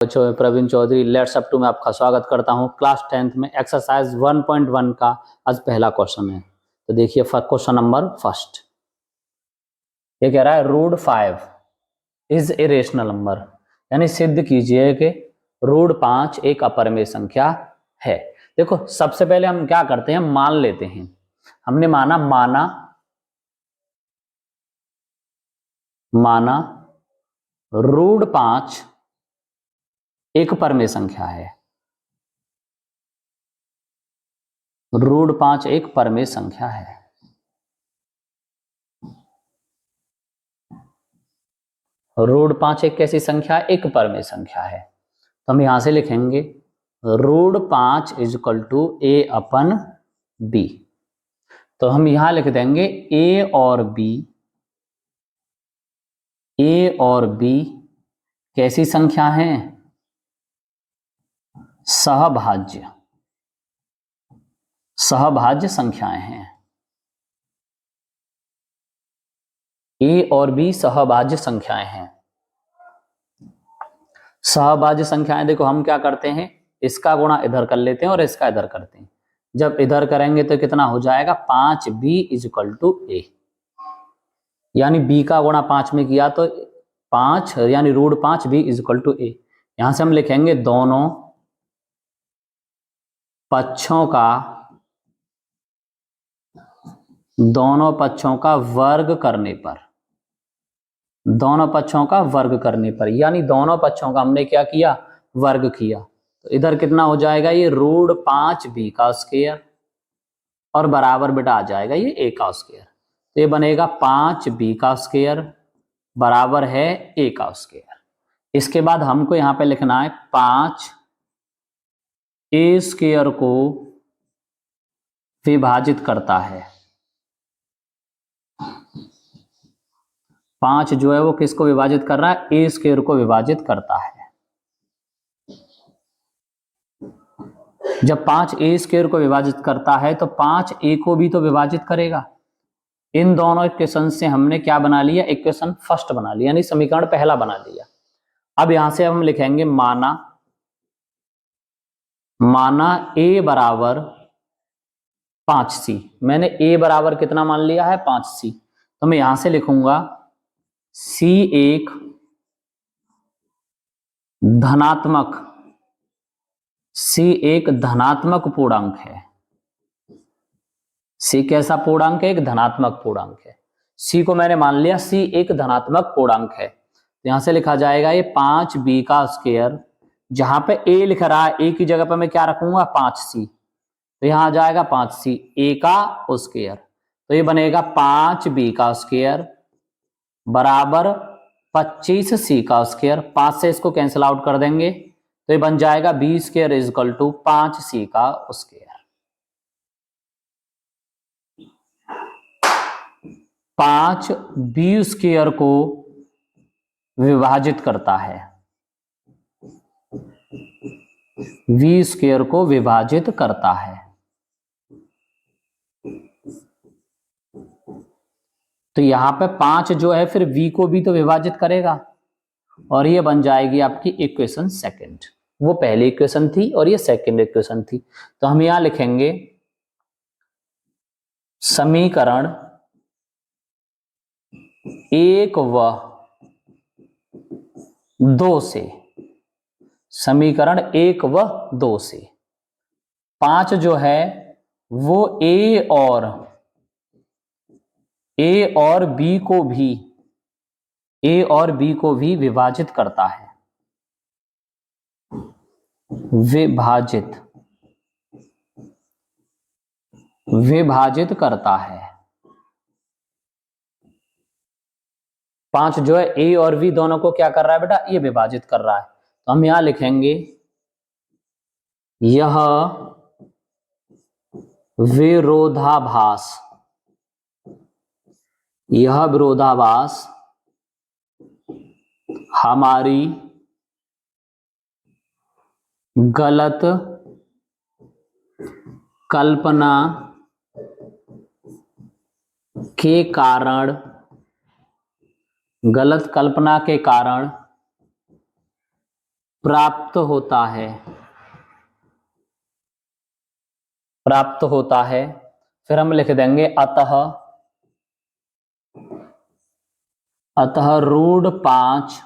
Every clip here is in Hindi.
बच्चों में Praveen Chaudhary let's up to में आपका स्वागत करता हूं। क्लास 10th में एक्सरसाइज 1.1 का आज पहला क्वेश्चन है। तो देखिए क्वेश्चन नंबर फर्स्ट, ये कह रहा है root 5 is a rational number, यानी सिद्ध कीजिए कि रूट 5 एक अपरिमेय संख्या है। देखो सबसे पहले हम क्या करते हैं, मान लेते हैं। हमने माना रूट 5 एक परमेय संख्या है। रूट 5 एक परमेय संख्या है। रूट 5 एक कैसी संख्या, एक परमेय संख्या है। तो हम यहां से लिखेंगे root 5 is equal to a upon b. तो हम यहां लिख देंगे ए और बी कैसी संख्या है, सहभाज्य संख्याएं हैं। ए और बी सहभाज्य संख्याएं हैं। सहभाज्य संख्याएं देखो हम क्या करते हैं, इसका गुणा इधर कर लेते हैं और इसका इधर करते हैं। जब इधर करेंगे तो कितना हो जाएगा, 5b इज इक्वल टू ए, यानी b का गुणा 5 में किया तो 5 यानी root 5b is equal to a. यहां से हम लिखेंगे दोनों पक्षों का वर्ग करने पर, यानी दोनों पक्षों का हमने क्या किया, वर्ग किया। तो इधर कितना हो जाएगा, ये रूट 5b का स्क्वायर और बराबर बेटा आ जाएगा ये a का स्क्वायर। तो ये बनेगा 5b का स्क्वायर बराबर है a का स्क्वायर। इसके बाद हमको यहां पे लिखना है 5a स्क्वायर को विभाजित करता है। 5 जो है वो किसको विभाजित कर रहा है, a स्क्वायर को विभाजित करता है। जब 5a स्क्वायर को विभाजित करता है तो 5a को भी तो विभाजित करेगा। इन दोनों इक्वेशन से हमने क्या बना लिया, इक्वेशन फर्स्ट बना लिया, यानी समीकरण पहला बना लिया। अब यहां से हम लिखेंगे माना a बराबर 5c। मैंने a बराबर कितना मान लिया है, 5c। तो मैं यहां से लिखूंगा c एक धनात्मक पूर्णांक है। c कैसा पूर्णांक है, एक धनात्मक पूर्णांक है। c को मैंने मान लिया c एक धनात्मक पूर्णांक है। तो यहां से लिखा जाएगा ये 5b का स्क्वायर, जहां पे a लिख रहा है a की जगह पर मैं क्या रखूंगा, 5c। तो यहां आ जाएगा 5c a का स्क्वायर। तो ये बनेगा 5b का स्क्वायर बराबर 25c का स्क्वायर। 5 से इसको कैंसिल आउट कर देंगे तो ये बन जाएगा b square is equal to 5c का स्क्वायर। 5b स्क्वायर को विभाजित करता है, v स्क्वायर को विभाजित करता है। तो यहां पे 5 जो है फिर v को भी तो विभाजित करेगा और ये बन जाएगी आपकी इक्वेशन सेकंड। वो पहली इक्वेशन थी और ये सेकंड इक्वेशन थी। तो हम यहां लिखेंगे समीकरण 1 व 2 से, समीकरण 1 व 2 से 5 जो है वो a और b को भी विभाजित करता है, विभाजित करता है। 5 जो है a और b दोनों को क्या कर रहा है बेटा, ये विभाजित कर रहा है। तो हम यहां लिखेंगे यह विरोधाभास हमारी गलत कल्पना के कारण प्राप्त होता है, प्राप्त होता है। फिर हम लिख देंगे अतः, अतः रूढ़ 5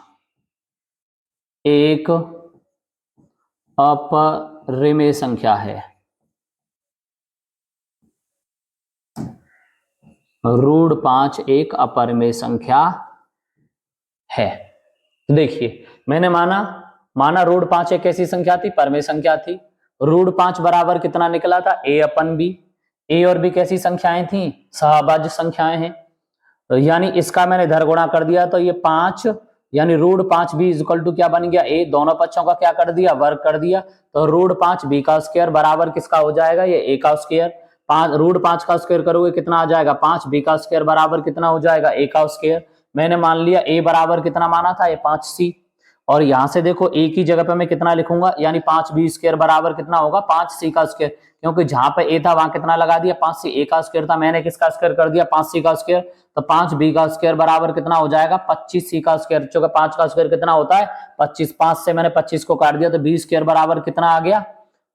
एक अपरिमेय संख्या है। रूढ़ 5 एक अपरिमेय संख्या है। तो देखिए मैंने माना रूढ़ 5 एक कैसी संख्या थी, परिमेय संख्या थी। रूढ़ 5 बराबर कितना निकला था, a अपन b। a और b कैसी संख्याएं थी, सहभाज्य संख्याएं हैं। तो यानी इसका मैंने इधर गुणा कर दिया तो ये 5 यानी रूढ़ 5 b इक्वल टू क्या बन गया, a। दोनों पक्षों का क्या कर दिया, वर्ग कर दिया। तो रूढ़ 5 b का स्क्वायर बराबर किसका हो जाएगा, ये a का स्क्वायर। रूढ़ 5 का स्क्वायर करोगे कितना आ जाएगा, 5। b का स्क्वायर बराबर कितना हो जाएगा, a का स्क्वायर। मैंने मान लिया a बराबर कितना माना था, ये 5c। और यहां से देखो a की जगह पे मैं कितना लिखूंगा, यानी 5b स्क्वायर बराबर कितना होगा, 5c का स्क्वायर। क्योंकि जहां पे a था वहां कितना लगा दिया, 5c। a का स्क्वायर था, मैंने किसका स्क्वायर कर दिया, 5c का स्क्वायर। तो 5b का स्क्वायर बराबर कितना हो जाएगा, 25c का स्क्वायर। चूंकि 5 का स्क्वायर कितना होता है, 25। 5 से मैंने 25 को काट दिया तो b स्क्वायर बराबर कितना आ गया,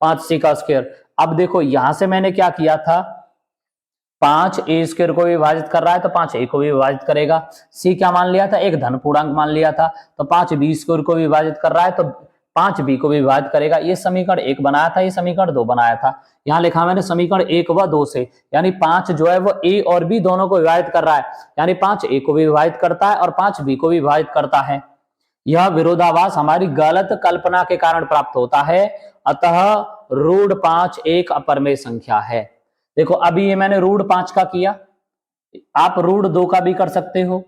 5c का स्क्वायर। अब देखो यहां से मैंने क्या किया था, 5 a स्क्वायर को विभाजित कर रहा है तो 5 a को भी विभाजित करेगा। c क्या मान लिया था, एक धन पूर्णांक मान लिया था। तो 5 b स्क्वायर को विभाजित कर रहा है तो 5 b को भी विभाजित करेगा। ये समीकरण 1 बनाया था, ये समीकरण 2 बनाया था। यहाँ लिखा मैंने समीकरण 1 व 2 से, यानी 5 जो है वो a और b दोनों को विभाजित कर रहा है। यानी 5 a को भी विभाजित करता है और 5 b को भी विभाजित करता है। यह विरोधाभास हमारी गलत कल्पना के कारण प्राप्त होता है। अतः रूढ़ 5 एक अपरिमेय संख्या है। देखो अभी ये मैंने रूढ़ 5 का किया, आप रूढ़ 2 का भी कर सकते हो,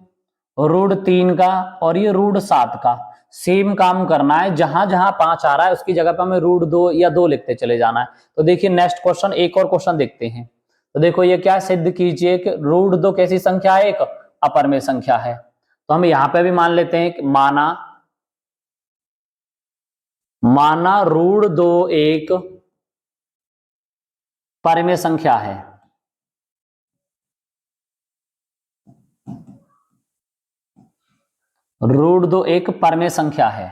रूढ़ 3 का, और ये रूढ़ 7 का। सेम काम करना है, जहां जहां 5 आ रहा है उसकी जगह पर हमें रूढ़ 2 या 2 लिखते चले जाना है। तो देखिए नेक्स्ट क्वेश्चन, एक और क्वेश्चन देखते हैं। तो देखो ये क्या सिद्ध कीजिए कि रूढ़ 2 कैसी संख्या है, एक अपरिमेय संख्या है। तो हम यहां पे भी मान लेते हैं कि माना रूढ़ 2 एक परिमेय संख्या है। रूढ़ 2 एक परिमेय संख्या है।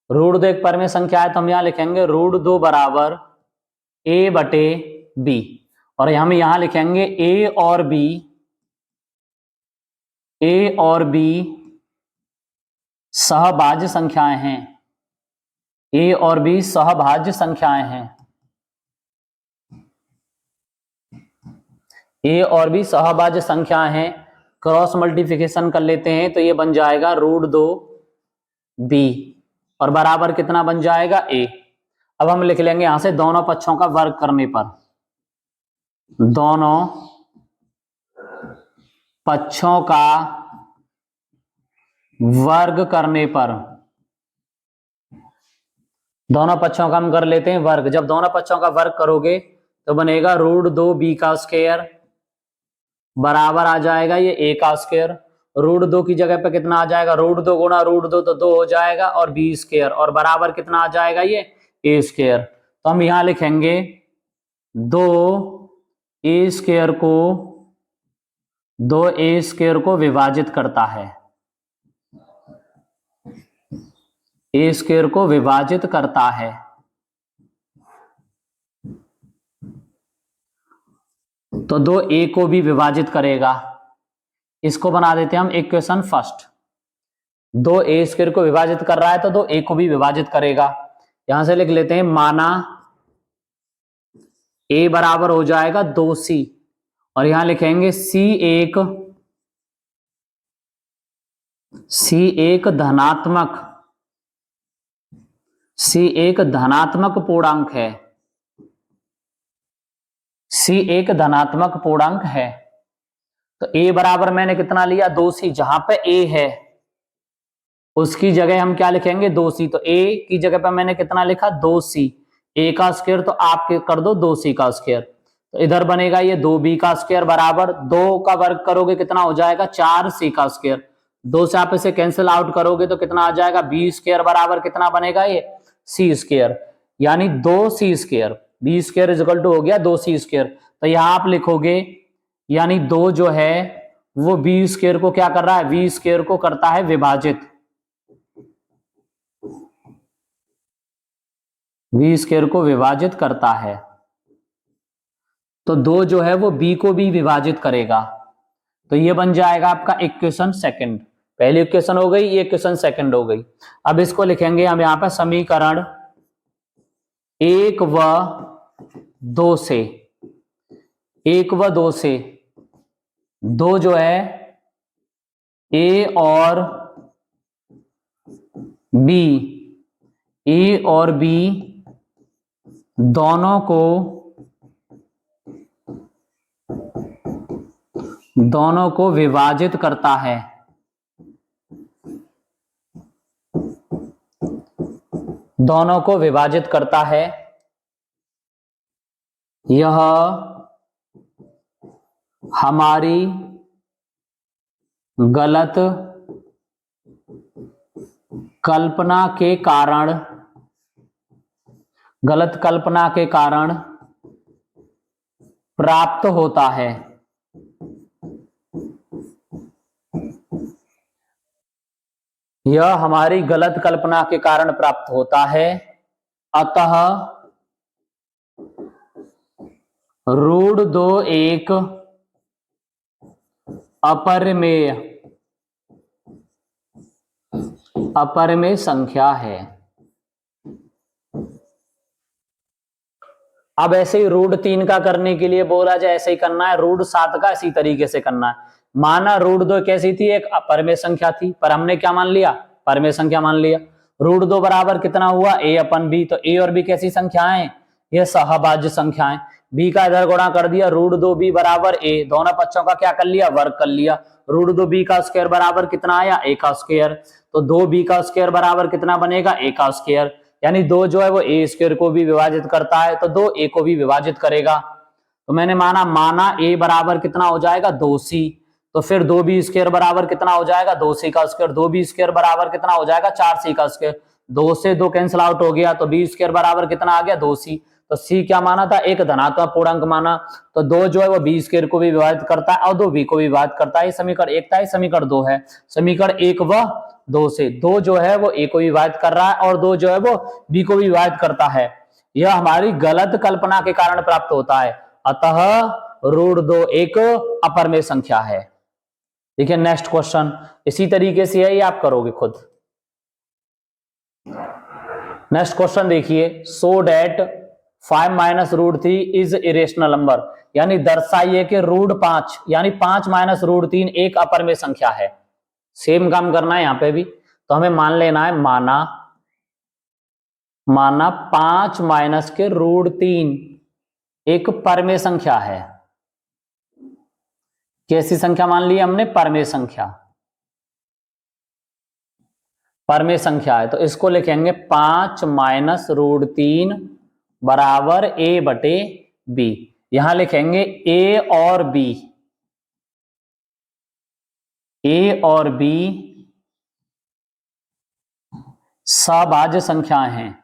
रूढ़ 2 एक परिमेय संख्या है तो हम यहां लिखेंगे रूढ़ 2 बराबर a बटे b। और हम यहां लिखेंगे a और b सहभाज्य संख्याएं हैं। a और b सहभाज्य संख्याएं हैं। a और b सहभाज्य संख्याएं हैं। क्रॉस मल्टीप्लिकेशन कर लेते हैं तो ये बन जाएगा रूढ़ 2 b और बराबर कितना बन जाएगा a। अब हम लिख लेंगे यहां से दोनों पक्षों का वर्ग करने पर, दोनों पक्षों का वर्ग करने पर, दोनों पक्षों का हम कर लेते हैं वर्ग। जब दोनों पक्षों का वर्ग करोगे तो बनेगा रूढ़ 2 b का स्क्वायर बराबर आ जाएगा ये a का स्क्वायर। रूढ़ 2 की जगह पे कितना आ जाएगा, रूढ़ 2 गुणा रूढ़ 2 तो 2 हो जाएगा, और b स्क्वायर और बराबर कितना आ जाएगा, ये a स्क्वायर। तो हम यहां लिखेंगे 2a स्क्वायर को विभाजित करता है, a स्क्वायर को विभाजित करता है। तो 2a को भी विभाजित करेगा। इसको बना देते हैं हम इक्वेशन फर्स्ट। 2a स्क्वायर को विभाजित कर रहा है तो 2a को भी विभाजित करेगा। यहां से लिख लेते हैं माना a बराबर हो जाएगा 2c, और यहां लिखेंगे c एक धनात्मक पूर्णांक है। c एक धनात्मक पूर्णांक है। तो a बराबर मैंने कितना लिया, 2c। जहां पे a है उसकी जगह हम क्या लिखेंगे, 2c। तो a की जगह पे मैंने कितना लिखा, 2c। a का स्क्वायर तो आप कर दो 2c का स्क्वायर। तो इधर बनेगा ये 2b का स्क्वायर बराबर 2 का वर्ग करोगे कितना हो जाएगा, 4c का स्क्वायर। 2 से आप इसे कैंसिल आउट करोगे तो कितना आ जाएगा, b स्क्वायर बराबर कितना बनेगा, ये c स्क्वायर। यानी 2c square, b square is equal to हो गया 2c स्क्वायर। तो यहां आप लिखोगे यानी 2 जो है वो b स्क्वायर को क्या कर रहा है, v स्क्वायर को करता है विभाजित। बी स्क्वायर को विभाजित करता है, तो 2 जो है वो बी को भी विभाजित करेगा। तो ये बन जाएगा आपका इक्वेशन सेकंड। पहली इक्वेशन हो गई, ये इक्वेशन सेकंड हो गई। अब इसको लिखेंगे हम यहां पर समीकरण 1 व 2 से। 1 व 2 से 2 जो है ए और बी, ए और बी दोनों को विभाजित करता है। दोनों को विभाजित करता है। यह हमारी गलत कल्पना के कारण प्राप्त होता है। यह हमारी गलत कल्पना के कारण प्राप्त होता है। अतः √2 एक अपरिमेय संख्या है। अब ऐसे ही √3 का करने के लिए बोला जाए, ऐसे ही करना है। √7 का इसी तरीके से करना है। माना √2 कैसी थी, एक अपरिमेय संख्या थी, पर हमने क्या मान लिया, परिमेय संख्या मान लिया। √2 बराबर कितना हुआ, a/b। तो a और b कैसी संख्याएं, ये सहभाज्य संख्याएं। b का इधर गुणा कर दिया, √2b बराबर a, दोनों पक्षों का क्या कर लिया, वर्ग कर लिया। √2b का स्क्वायर बराबर कितना आया, a का स्क्वायर। तो 2b का स्क्वायर बराबर कितना बनेगा, a का स्क्वायर। यानी 2 जो है वो a स्क्वायर को भी विभाजित करता है, तो 2 a को भी विभाजित करेगा। तो मैंने माना a बराबर कितना हो जाएगा, 2c। तो फिर 2b स्क्वायर बराबर कितना हो जाएगा, 2c का स्क्वायर। 2b स्क्वायर बराबर कितना हो जाएगा, 4c का स्क्वायर। 2 से 2 कैंसिल आउट हो गया, तो b स्क्वायर बराबर कितना आ गया, 2c। तो c क्या माना था, एक धनात्मक पूर्णांक माना। तो 2 जो है वो b स्क्वायर को भी विभाजित करता है और 2b को भी विभाजित करता है। ये समीकरण 1 था, ये समीकरण 2 है। समीकरण 1 व 2 से 2 जो है वो a को विभाजित कर रहा है और 2 जो है वो b को भी विभाजित करता है। यह हमारी गलत कल्पना के कारण प्राप्त होता है। अतः √2 एक अपरिमेय संख्या है। ठीक है, नेक्स्ट क्वेश्चन इसी तरीके से है, ये आप करोगे खुद। नेक्स्ट क्वेश्चन देखिए, सो डेट 5 - √3 इज इरेशनल नंबर। यानी दर्शाइए कि √5 यानी 5 - √3 एक अपरिमेय संख्या है। सेम काम करना है यहां पे भी। तो हमें मान लेना है, माना 5 - √3 एक परिमेय संख्या है। कैसी संख्या मान ली हमने, परिमेय संख्या। परिमेय संख्या है, तो इसको लिखेंगे 5 - √3 बराबर a/b। यहां लिखेंगे a और b सहभाज्य संख्याएं हैं।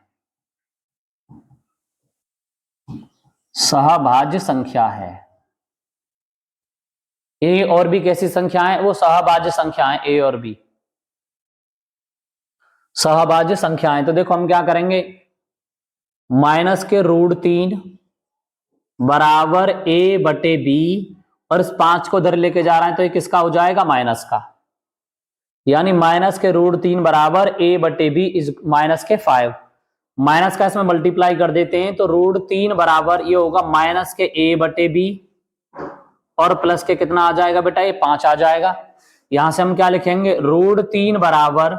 सहभाज्य संख्या है। a और b कैसी संख्याएं, वो सहभाज्य संख्याएं। a और b सहभाज्य संख्याएं। तो देखो हम क्या करेंगे, -√3 बराबर a/b, और इस 5 को इधर लेके जा रहे हैं तो ये किसका हो जाएगा, माइनस का। यानी -√3 बराबर a/b इज -5। माइनस का इसमें मल्टीप्लाई कर देते हैं, तो √3 बराबर ये होगा -a/b, और प्लस के कितना आ जाएगा बेटा, ये 5 आ जाएगा। यहां से हम क्या लिखेंगे, √3 बराबर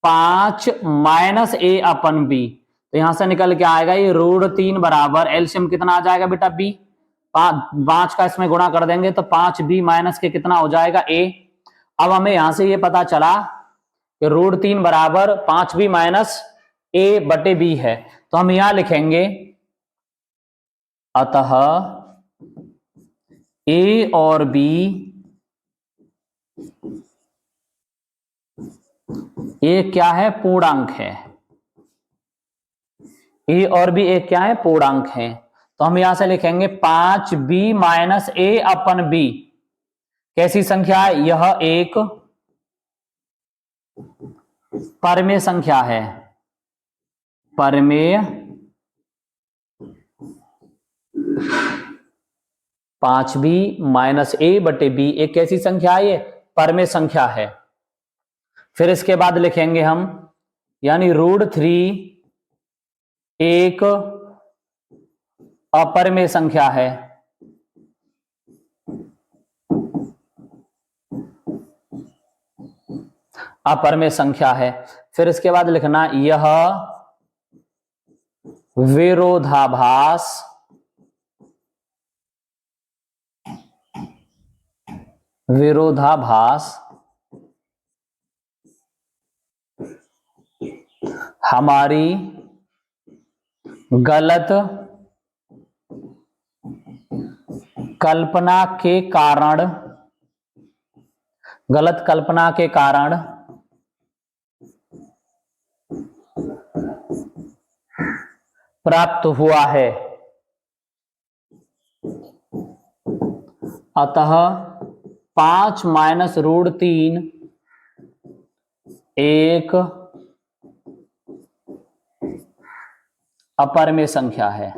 5 - a/b। तो यहां से निकल के आएगा ये √3 बराबर एलसीएम कितना आ जाएगा बेटा, b। 5 का इसमें गुणा कर देंगे तो 5b माइनस के कितना हो जाएगा, a। अब हमें यहां से ये पता चला कि √3 बराबर 5b माइनस a/b है। तो हम यहां लिखेंगे, अतः a और b ये क्या है, पूर्णांक है। a और b एक क्या है, पूर्णांक है। तो हम यहां से लिखेंगे 5b माइनस a/b कैसी संख्या है, यह एक परिमेय संख्या है। परिमेय 5b माइनस a बटे b एक कैसी संख्या है? ये परमेय संख्या है। फिर इसके बाद लिखेंगे हम यानी √3 एक अपरमेय संख्या है। अपरमेय संख्या है। फिर इसके बाद लिखना यह विरोधाभास हमारी गलत कल्पना के कारण प्राप्त हुआ है। अतः 5 माइनस √3 एक अपरमेय संख्या है।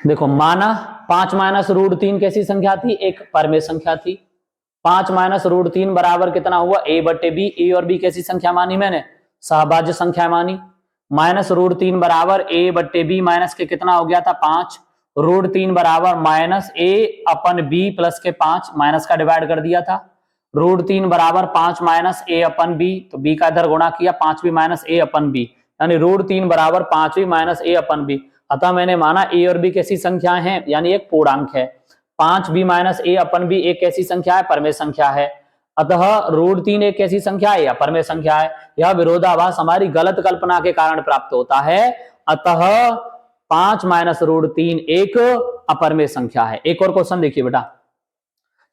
देखो माना 5 माइनस √3 कैसी संख्या थी? एक परमेय संख्या थी। 5 माइनस √3 बराबर कितना हुआ? a बटे b। a और b कैसी संख्या मानी मैंने? सहभाज्य संख्या मानी। माइनस √3 बराबर a बटे b माइनस के कितना हो गया था? 5। √3 बराबर minus a upon b plus के 5 माइनस का डिवाइड कर दिया था। √3 बराबर 5 माइनस a अपन b, तो b का इधर गुणा किया 5b minus a upon b, यानी √3 बराबर 5b minus a upon b। अतः मैंने माना a और b कैसी संख्या है? यानी एक पूर्णांक है। 5b minus a upon b एक कैसी संख्या है? परमेय संख्या है। अतः √3 एक कैसी संख्या है? या परमेय संख्या है। यह विरोधाभास हमारी गलत कल्पना के कारण प्राप्त होता है। अतः 5 माइनस √3 एक अपरमेय संख्या है। एक और क्वेश्चन देखिए बेटा,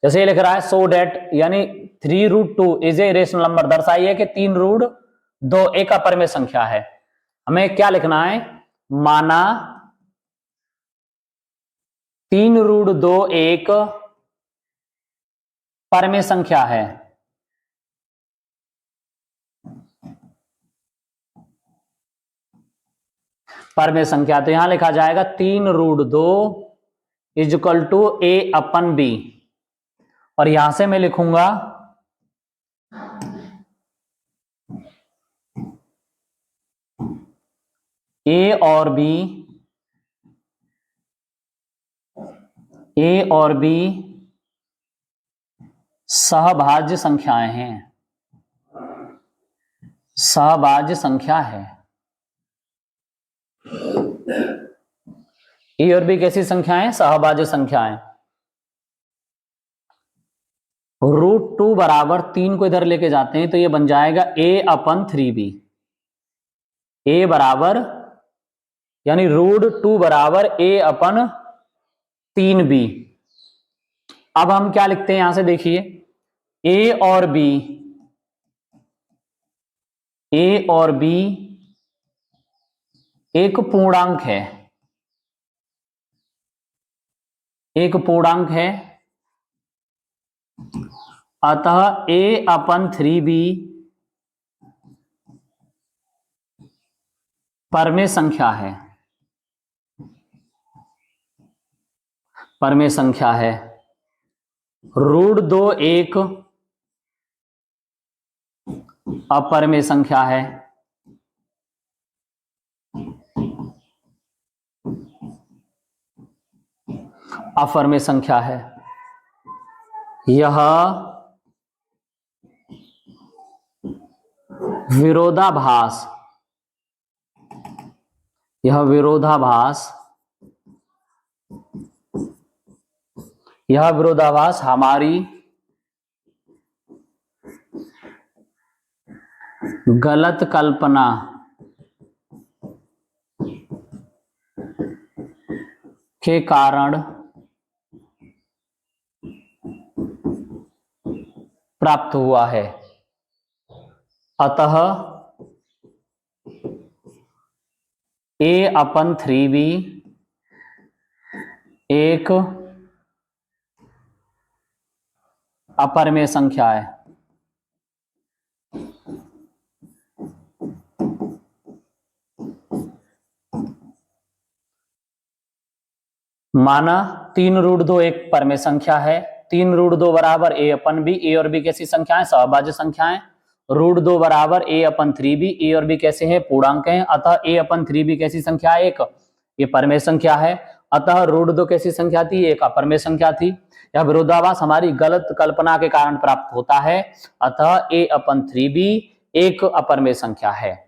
जैसे ये लिख रहा है सो डेट यानी 3√2 इज ए रेशनल नंबर, दर्शाइए कि 3√2 एक अपरमेय संख्या है। हमें क्या लिखना है? माना 3√2 एक परमेय संख्या है। परमेय संख्या तो यहां लिखा जाएगा 3√2 is equal to a upon b, और यहां से मैं लिखूंगा a और b सहभाज्य संख्याएं हैं। सहभाज्य संख्या है। ए और बी कैसी संख्याएं? सहभाज्य संख्याएं। √2 बराबर 3 को इधर लेके जाते हैं तो ये बन जाएगा a अपन 3b। a बराबर यानी √2 बराबर a अपन 3b। अब हम क्या लिखते हैं? यहां से देखिए a और b एक पूर्णांक है। एक पूर्णांक है। अतः a अपन 3b परमेय संख्या है। परमेय संख्या है। √2 एक अपरमेय संख्या है। अपरमेय संख्या है। यह विरोधाभास हमारी गलत कल्पना के कारण प्राप्त हुआ है। अतः a अपन 3b एक अपरमेय संख्या है। माना 3√2 एक परमेय संख्या है, 3√2 बराबर a अपन बी, ए और बी कैसी संख्या है, सहभाज्य संख्याएं। √2 बराबर a अपन 3b, ए और बी कैसे हैं, पूर्णांक हैं, अतः a अपन 3b कैसी संख्या है, एक ये परमेय संख्या है, अतः √2 कैसी संख्या थी, एक अपरमेय संख्या थी। यह विरोधाभास हमारी गलत कल्पना के कारण प्राप्त होता है, अतः a अपन 3b एक अपरमेय संख्या है।